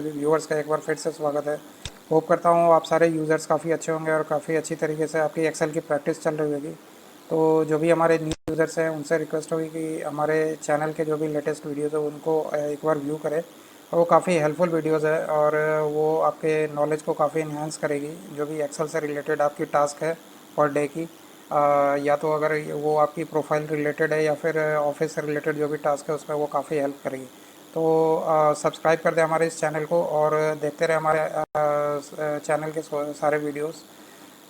Viewers का एक बार फिर से स्वागत है। होप करता हूँ आप सारे यूज़र्स काफ़ी अच्छे होंगे और काफ़ी अच्छी तरीके से आपकी एक्सेल की प्रैक्टिस चल रही होगी। तो जो भी हमारे न्यू यूज़र्स हैं उनसे रिक्वेस्ट होगी कि हमारे चैनल के जो भी लेटेस्ट वीडियोज़ है उनको एक बार व्यू करें। और वो काफ़ी हेल्पफुल वीडियोज़ है और वो आपके नॉलेज को काफ़ी इन्हांस करेगी। जो भी एक्सेल से रिलेटेड आपकी टास्क है पर डे की, या तो अगर वो आपकी प्रोफाइल रिलेटेड है या फिर ऑफिस से रिलेटेड जो भी टास्क है उसमें वो काफ़ी हेल्प करेगी। तो सब्सक्राइब कर दें हमारे इस चैनल को और देखते रहे हमारे चैनल के सारे वीडियोस।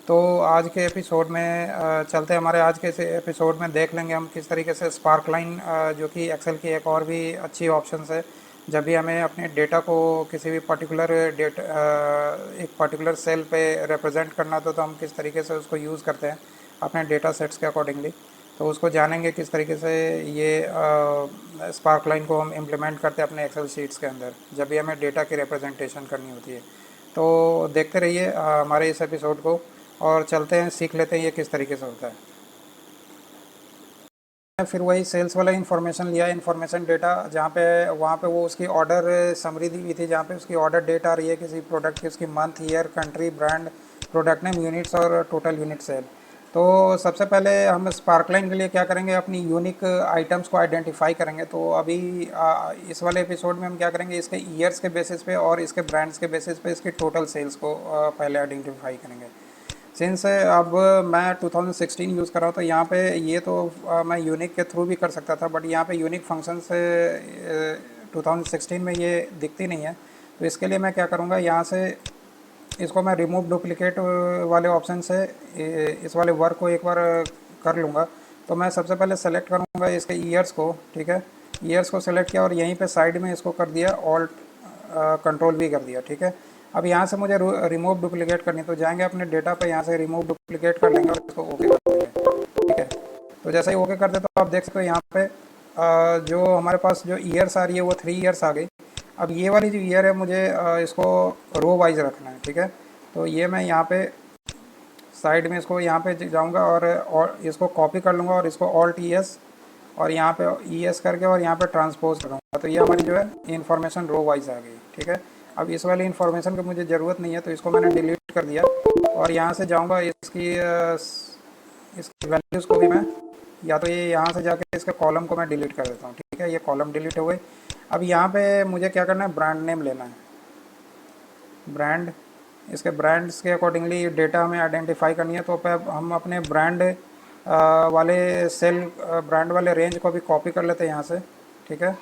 तो आज के एपिसोड में चलते हैं। हमारे आज के इस एपिसोड में देख लेंगे हम किस तरीके से स्पार्कलाइन, जो कि एक्सेल की एक और भी अच्छी ऑप्शन है। जब भी हमें अपने डेटा को किसी भी पर्टिकुलर एक पर्टिकुलर सेल पे रिप्रेजेंट करना तो हम किस तरीके से उसको यूज़ करते हैं अपने डेटा सेट्स के अकॉर्डिंगली। तो उसको जानेंगे किस तरीके से ये स्पार्कलाइन को हम इम्प्लीमेंट करते हैं अपने एक्सेल शीट्स के अंदर जब भी हमें डेटा की रिप्रेजेंटेशन करनी होती है। तो देखते रहिए हमारे इस एपिसोड को और चलते हैं, सीख लेते हैं ये किस तरीके से होता है। फिर वही सेल्स वाला इन्फॉर्मेशन लिया, इन्फॉर्मेशन डेटा जहाँ पे वहाँ पे वो उसकी ऑर्डर समरी दी हुई थी, जहाँ पे उसकी ऑर्डर डेट आ रही है किसी प्रोडक्ट की, उसकी month, year, country, brand, product name, units और टोटल यूनिट सेल। तो सबसे पहले हम स्पार्कलाइन के लिए क्या करेंगे, अपनी यूनिक आइटम्स को आइडेंटिफाई करेंगे। तो अभी इस वाले एपिसोड में हम क्या करेंगे, इसके ईयर्स के बेसिस पे और इसके ब्रांड्स के बेसिस पे इसकी टोटल सेल्स को पहले आइडेंटिफाई करेंगे। सिंस अब मैं 2016 यूज़ कर रहा हूँ तो यहाँ पे ये तो मैं यूनिक के थ्रू भी कर सकता था, बट यहाँ पे यूनिक फंक्शन से 2016 में ये दिखती नहीं है। तो इसके लिए मैं क्या करूँगा, यहाँ से इसको मैं रिमूव डुप्लीकेट वाले ऑप्शन से इस वाले वर्क को एक बार कर लूँगा। तो मैं सबसे पहले सेलेक्ट करूँगा इसके ईयर्स को, ठीक है। ईयर्स को सेलेक्ट किया और यहीं पे साइड में इसको कर दिया ऑल्ट कंट्रोल भी कर दिया, ठीक है। अब यहाँ से मुझे रिमूव डुप्लीकेट करनी, तो जाएंगे अपने डेटा पे, यहाँ से रिमूव डुप्लीकेट कर लेंगे और इसको ओके कर देंगे, ठीक है। तो जैसे ही ओके कर दे तो आप देख सकते हो यहाँ पे जो हमारे पास जो ईयर्स आ रही है वो 3 ईयर्स आ गई। अब ये वाली जो ईयर है मुझे इसको रो वाइज रखना है, ठीक है। तो ये मैं यहाँ पे साइड में इसको यहाँ पे जाऊँगा और इसको कॉपी कर लूँगा और इसको ऑल्ट ई एस और यहाँ पे ई एस करके और यहाँ पे ट्रांसपोज करूँगा। तो ये हमारी जो है इन्फॉर्मेशन रो वाइज आ गई, ठीक है। अब इस वाली इन्फॉर्मेशन की मुझे ज़रूरत नहीं है तो इसको मैंने डिलीट कर दिया और यहाँ से जाऊँगा इसकी वैल्यूज़ को भी मैं, या तो ये यहाँ से जाके इसके कॉलम को मैं डिलीट कर देता हूँ, ठीक है। ये कॉलम डिलीट हो गई। अब यहाँ पे मुझे क्या करना है, ब्रांड नेम लेना है, ब्रांड। इसके ब्रांड्स के अकॉर्डिंगली डेटा हमें आइडेंटिफाई करनी है। तो हम अपने ब्रांड वाले सेल, ब्रांड वाले रेंज को भी कॉपी कर लेते हैं यहाँ से, ठीक है।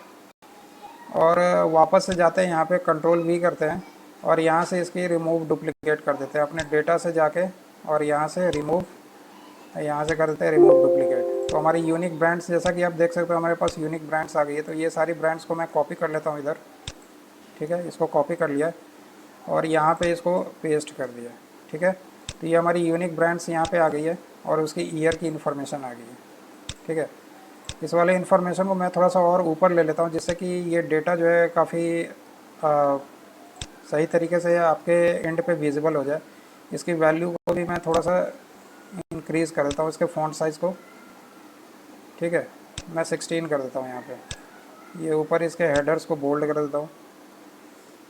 और वापस से जाते हैं यहाँ पे कंट्रोल वी करते हैं और यहाँ से इसकी रिमूव डुप्लीकेट कर देते हैं अपने डेटा से जाके और यहाँ से रिमूव, यहाँ से कर देते हैं रिमूव डुप्लीकेट। तो हमारी यूनिक ब्रांड्स, जैसा कि आप देख सकते हो हमारे पास यूनिक ब्रांड्स आ गई है। तो ये सारी ब्रांड्स को मैं कॉपी कर लेता हूँ इधर, ठीक है। इसको कॉपी कर लिया और यहाँ पे इसको पेस्ट कर दिया, ठीक है। तो ये हमारी यूनिक ब्रांड्स यहाँ पे आ गई है और उसकी ईयर की इन्फॉर्मेशन आ गई है, ठीक है। इस वाले इन्फॉर्मेशन को मैं थोड़ा सा और ऊपर ले लेता हूँ जिससे कि ये डेटा जो है काफ़ी सही तरीके से आपके एंड पे विजिबल हो जाए। इसकी वैल्यू को भी मैं थोड़ा सा इंक्रीज़ कर देता हूँ, इसके फ़ॉन्ट साइज़ को, ठीक है। मैं 16 कर देता हूँ यहाँ पे। ये ऊपर इसके हेडर्स को बोल्ड कर देता हूँ,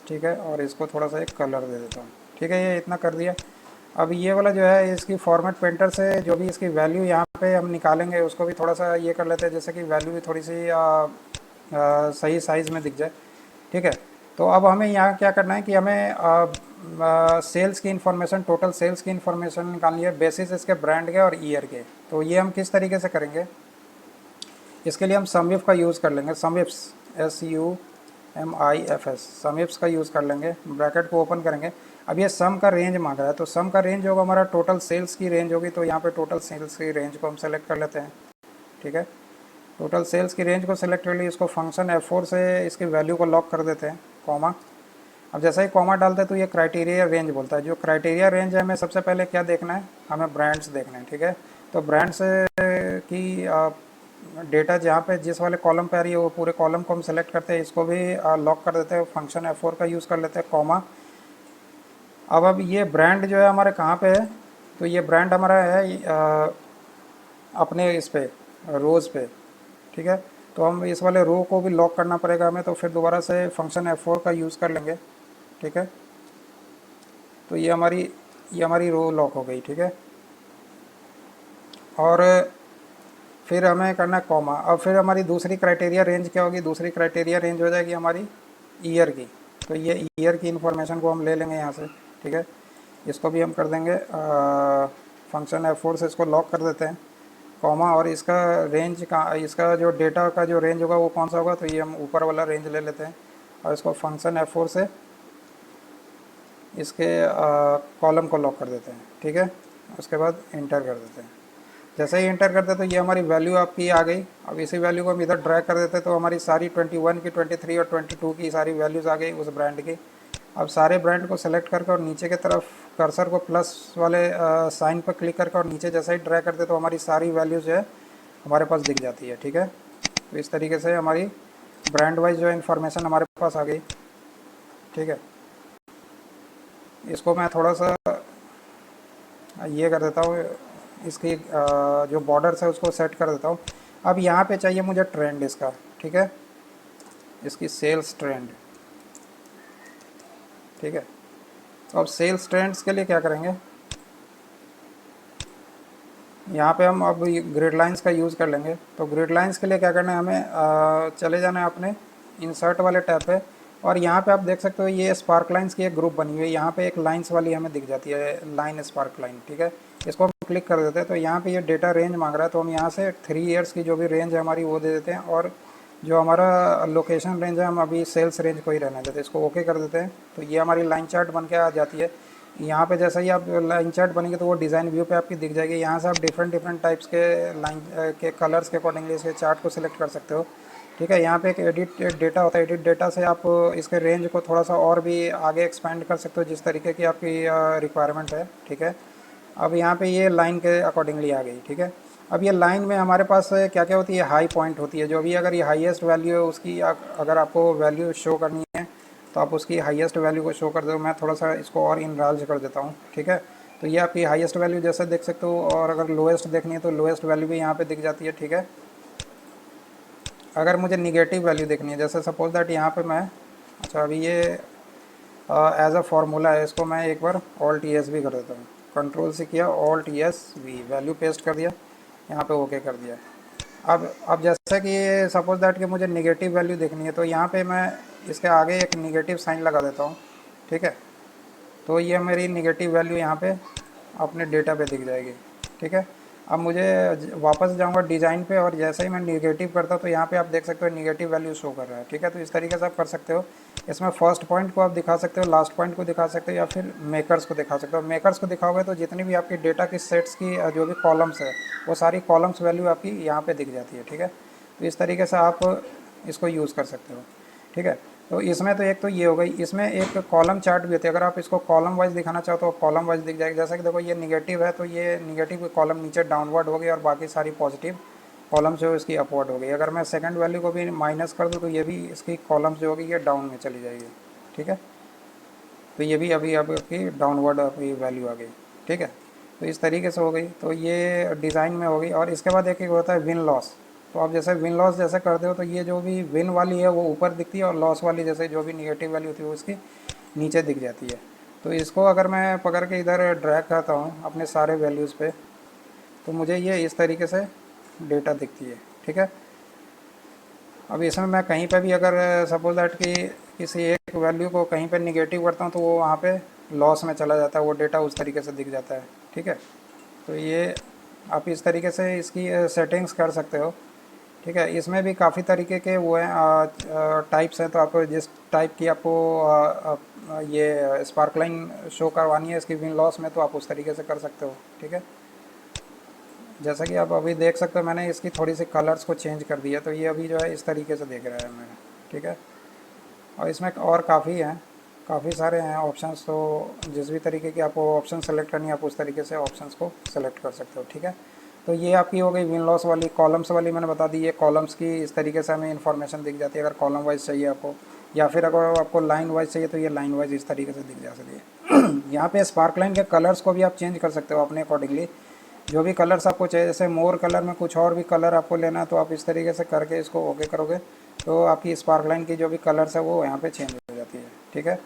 ठीक है। और इसको थोड़ा सा एक कलर दे देता हूँ, ठीक है। ये इतना कर दिया। अब ये वाला जो है इसकी फॉर्मेट पेंटर से जो भी इसकी वैल्यू यहाँ पे हम निकालेंगे उसको भी थोड़ा सा ये कर लेते हैं जैसे कि वैल्यू भी थोड़ी सी सही साइज़ में दिख जाए, ठीक है। तो अब हमें यहाँ क्या करना है कि हमें सेल्स की इन्फॉर्मेशन, टोटल सेल्स की इन्फॉर्मेशन निकालनी है बेसिस इसके ब्रांड के और ईयर के। तो ये हम किस तरीके से करेंगे, इसके लिए हम समिफ का यूज़ कर लेंगे। समिफ्स, SUMIFS, समिफ्स का यूज़ कर लेंगे। ब्रैकेट को ओपन करेंगे। अब ये सम का रेंज मांग रहा है तो सम का रेंज होगा हमारा टोटल सेल्स की रेंज होगी। तो यहाँ पे टोटल सेल्स की रेंज को हम सेलेक्ट कर लेते हैं, ठीक है। टोटल सेल्स की रेंज को सेलेक्ट कर लिए, इसको फंक्शन F4 से इसकी वैल्यू को लॉक कर देते हैं, कॉमा। अब जैसा ही कॉमा डालते हैं तो ये क्राइटेरिया रेंज बोलता है। जो क्राइटेरिया रेंज है हमें सबसे पहले क्या देखना है, हमें ब्रांड्स देखना है, ठीक है। तो ब्रांड्स की डेटा जहाँ पे जिस वाले कॉलम पे आ रही है वो पूरे कॉलम को हम सेलेक्ट करते हैं, इसको भी लॉक कर देते हैं, फंक्शन F4 का यूज़ कर लेते हैं, कॉमा। अब ये ब्रांड जो है हमारे कहाँ पे है, तो ये ब्रांड हमारा है अपने इस पे रोज़ पे, ठीक है। तो हम इस वाले रो को भी लॉक करना पड़ेगा हमें, तो फिर दोबारा से फंक्शन F4 का यूज़ कर लेंगे ठीक है। तो ये हमारी रो लॉक हो गई, ठीक है। और फिर हमें करना है कॉमा। अब फिर हमारी दूसरी क्राइटेरिया रेंज क्या होगी, दूसरी क्राइटेरिया रेंज हो जाएगी हमारी ईयर की। तो ये ईयर की इंफॉर्मेशन को हम ले लेंगे यहाँ से, ठीक है। इसको भी हम कर देंगे फंक्शन F4 से इसको लॉक कर देते हैं, कॉमा। और इसका रेंज का, इसका जो डेटा का जो रेंज होगा वो कौन सा होगा, तो ये हम ऊपर वाला रेंज ले लेते हैं और इसको फंक्शन F4 से इसके कॉलम को लॉक कर देते हैं, ठीक है। उसके बाद इंटर कर देते हैं। जैसे ही इंटर करते तो ये हमारी वैल्यू आपकी आ गई। अब इसी वैल्यू को हम इधर ड्रैग कर देते तो हमारी सारी 21 की, 23 और 22 की सारी वैल्यूज़ आ गई उस ब्रांड की। अब सारे ब्रांड को सेलेक्ट करके और नीचे की तरफ कर्सर को प्लस वाले साइन पर क्लिक करके और नीचे जैसे ही ड्रैग करते तो हमारी सारी वैल्यूज़ जो है हमारे पास दिख जाती है, ठीक है। तो इस तरीके से हमारी ब्रांड वाइज जो इन्फॉर्मेशन हमारे पास आ गई, ठीक है। इसको मैं थोड़ा सा ये कर देता हूँ, इसकी जो बॉर्डर्स है उसको सेट कर देता हूँ। अब यहाँ पे चाहिए मुझे ट्रेंड इसका, ठीक है, इसकी सेल्स ट्रेंड, ठीक है। तो अब सेल्स ट्रेंड्स के लिए क्या करेंगे, यहाँ पे हम अब ग्रिड लाइंस का यूज़ कर लेंगे। तो ग्रिड लाइंस के लिए क्या करना है, हमें चले जाना है अपने इंसर्ट वाले टैब पे। और यहाँ पे आप देख सकते हो ये स्पार्क लाइंस की एक ग्रुप बनी हुई है। यहाँ पे एक लाइंस वाली हमें दिख जाती है, लाइन स्पार्क लाइन, ठीक है। इसको हम क्लिक कर देते हैं तो यहाँ पे ये डेटा रेंज मांग रहा है, तो हम यहाँ से 3 ईयर्स की जो भी रेंज है हमारी वो दे देते हैं। और जो हमारा लोकेशन रेंज है हम अभी सेल्स रेंज को ही रहने देते हैं, इसको ओके कर देते हैं। तो ये हमारी लाइन चार्ट बन के आ जाती है। यहाँ पे जैसे ही आप लाइन चार्ट बनेंगे तो वो डिज़ाइन व्यू पे आपकी दिख जाएगी। यहाँ से आप डिफरेंट टाइप्स के लाइन के कलर्स के अकॉर्डिंगली इसके चार्ट को सिलेक्ट कर सकते हो, ठीक है। यहाँ पे एक एडिट डेटा होता है, एडिट डेटा से आप इसके रेंज को थोड़ा सा और भी आगे एक्सपेंड कर सकते हो जिस तरीके की आपकी रिक्वायरमेंट है, ठीक है। अब यहाँ पे ये लाइन के अकॉर्डिंगली आ गई, ठीक है। अब ये लाइन में हमारे पास क्या क्या होती है, हाई पॉइंट होती है, जो भी अगर ये हाईएस्ट वैल्यू है उसकी अगर आपको वैल्यू शो करनी है तो आप उसकी हाईएस्ट वैल्यू को शो कर दो। मैं थोड़ा सा इसको और इनराल्ज कर देता हूँ, ठीक है। तो ये आपकी हाईएस्ट वैल्यू जैसे देख सकते हो, और अगर लोएस्ट देखनी है तो लोएस्ट वैल्यू भी यहाँ पे दिख जाती है, ठीक है। अगर मुझे निगेटिव वैल्यू देखनी है, जैसे सपोज दैट यहाँ पे मैं, अच्छा अभी ये एज अ फार्मूला है, इसको मैं एक बार ऑल्ट ES भी कर देता हूँ। कंट्रोल से किया, alt ES V, value paste कर दिया, यहाँ पे ओके कर दिया। अब जैसा कि ये सपोज दैट कि मुझे निगेटिव वैल्यू देखनी है तो यहाँ पे मैं इसके आगे एक निगेटिव साइन लगा देता हूँ, ठीक है। तो ये मेरी निगेटिव वैल्यू यहाँ पे अपने डेटा पे दिख जाएगी, ठीक है। अब मुझे वापस जाऊँगा डिज़ाइन पे और जैसे ही मैं निगेटिव करता तो यहाँ पे आप देख सकते हो निगेटिव वैल्यू शो कर रहा है, ठीक है। तो इस तरीके से आप कर सकते हो। इसमें फर्स्ट पॉइंट को आप दिखा सकते हो, लास्ट पॉइंट को दिखा सकते हो, या फिर मेकर्स को दिखा सकते हो। मेकर्स को दिखाओगे तो जितनी भी आपकी डेटा की सेट्स की जो भी कॉलम्स है वो सारी कॉलम्स वैल्यू आपकी यहाँ पे दिख जाती है, ठीक है। तो इस तरीके से आप इसको यूज़ कर सकते हो, ठीक है। तो इसमें तो एक तो ये हो गई, इसमें एक कॉलम चार्ट भी होती है। अगर आप इसको कॉलम वाइज दिखाना चाहो तो कॉलम वाइज दिख जाएगी। जैसा कि देखो ये निगेटिव है तो ये निगेटिव कॉलम नीचे डाउनवर्ड हो गई और बाकी सारी पॉजिटिव कॉलम्स जो इसकी अपवर्ड हो गई। अगर मैं सेकंड वैल्यू को भी माइनस कर दूँ तो ये भी इसकी कॉलम्स जो होगी ये डाउन में चली जाएगी, ठीक है। तो ये भी अभी आपकी डाउनवर्ड आपकी वैल्यू आ गई, ठीक है। तो इस तरीके से हो गई। तो ये डिज़ाइन में हो गई। और इसके बाद एक होता है विन लॉस। तो आप जैसे विन लॉस जैसे करते हो तो ये जो भी विन वाली है वो ऊपर दिखती है और लॉस वाली जैसे जो भी निगेटिव वैल्यू होती है वो उसकी नीचे दिख जाती है। तो इसको अगर मैं पकड़ के इधर ड्रैग करता हूँ अपने सारे वैल्यूज़ पे तो मुझे ये इस तरीके से डेटा दिखती है, ठीक है। अब इसमें मैं कहीं पे भी अगर सपोज दैट कि किसी एक वैल्यू को कहीं पे निगेटिव करता हूँ तो वो वहाँ पे लॉस में चला जाता है, वो डेटा उस तरीके से दिख जाता है, ठीक है। तो ये आप इस तरीके से इसकी सेटिंग्स कर सकते हो, ठीक है। इसमें भी काफ़ी तरीके के वो हैं टाइप्स हैं। तो आप जिस टाइप की आपको ये स्पार्क लाइन शो करवानी है इसकी विन लॉस में तो आप उस तरीके से कर सकते हो, ठीक है। जैसा कि आप अभी देख सकते हो मैंने इसकी थोड़ी सी कलर्स को चेंज कर दिया तो ये अभी जो है इस तरीके से देख रहा है मैंने, ठीक है। और इसमें और काफ़ी हैं, काफ़ी सारे हैं ऑप्शंस। तो जिस भी तरीके की आपको ऑप्शन सेलेक्ट करनी है आप उस तरीके से ऑप्शंस को सेलेक्ट कर सकते हो, ठीक है। तो ये आपकी हो गई विन लॉस वाली। कॉलम्स वाली मैंने बता दी, ये कॉलम्स की इस तरीके से हमें इन्फॉर्मेशन दिख जाती है अगर कॉलम वाइज चाहिए आपको, या फिर अगर आपको लाइन वाइज चाहिए तो ये लाइन वाइज इस तरीके से दिख जा सकती है। यहाँ पे स्पार्क लाइन के कलर्स को भी आप चेंज कर सकते हो अपने अकॉर्डिंगली। जो भी कलर्स आपको चाहिए, जैसे मोर कलर में कुछ और भी कलर आपको लेना है तो आप इस तरीके से करके इसको ओके करोगे तो आपकी स्पार्क लाइन की जो भी कलर्स है वो यहाँ पे चेंज हो जाती है, ठीक है।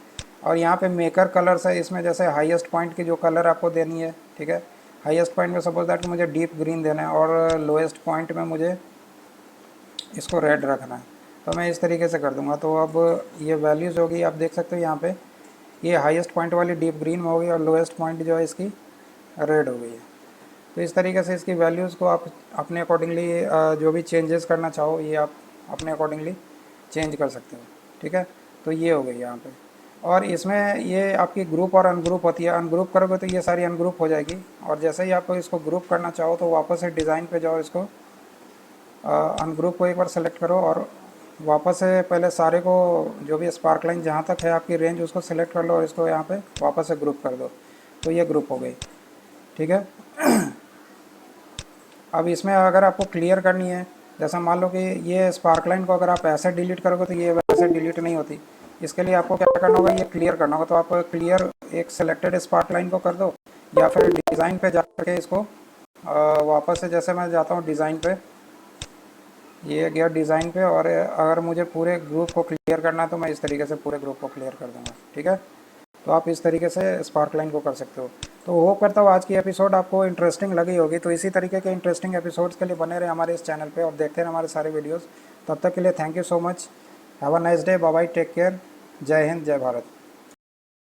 और यहाँ पे मेकर कलर्स है, इसमें जैसे हाईएस्ट पॉइंट की जो कलर आपको देनी है, ठीक है। हाईएस्ट पॉइंट में सपोज दैट मुझे डीप ग्रीन देना है और लोएस्ट पॉइंट में मुझे इसको रेड रखना है, तो मैं इस तरीके से कर दूंगा। तो अब ये वैल्यूज़ होगी, आप देख सकते हो यहाँ पे ये हाईएस्ट पॉइंट वाली डीप ग्रीन में होगी और लोएस्ट पॉइंट जो है इसकी रेड हो गई है। तो इस तरीके से इसकी वैल्यूज़ को आप अपने अकॉर्डिंगली जो भी चेंजेस करना चाहो ये आप अपने अकॉर्डिंगली चेंज कर सकते हो, ठीक है। तो ये हो गई यहाँ पे। और इसमें ये आपकी ग्रुप और अनग्रुप होती है, अनग्रुप करोगे तो ये सारी अनग्रुप हो जाएगी, और जैसे ही आप इसको ग्रुप करना चाहो तो वापस से डिज़ाइन पे जाओ, इसको अनग्रुप को एक बार सेलेक्ट करो और वापस से पहले सारे को जो भी स्पार्क लाइन जहाँ तक है आपकी रेंज उसको सेलेक्ट कर लो और इसको यहाँ पे वापस से ग्रुप कर दो, तो ये ग्रुप हो गई, ठीक है। अब इसमें अगर आपको क्लियर करनी है, जैसा मान लो कि ये स्पार्क लाइन को अगर आप ऐसे डिलीट करोगे तो ये वैसे डिलीट नहीं होती, इसके लिए आपको क्या करना होगा, ये क्लियर करना होगा। तो आप क्लियर एक सेलेक्टेड स्पार्क लाइन को कर दो, या फिर डिज़ाइन पे जा करके इसको वापस से, जैसे मैं जाता हूँ डिज़ाइन पे, ये गया डिज़ाइन पे, और अगर मुझे पूरे ग्रुप को क्लियर करना है तो मैं इस तरीके से पूरे ग्रुप को क्लियर कर दूँगा, ठीक है। तो आप इस तरीके से स्पार्क लाइन को कर सकते हो। तो होप करता हूँ आज की एपिसोड आपको इंटरेस्टिंग लगी होगी। तो इसी तरीके के इंटरेस्टिंग एपिसोड्स के लिए बने रहे हमारे इस चैनल पे और देखते रहे हमारे सारे वीडियोस। तब तक के लिए thank you so much. Have a nice day, bye bye, take care, जय हिंद, जय भारत।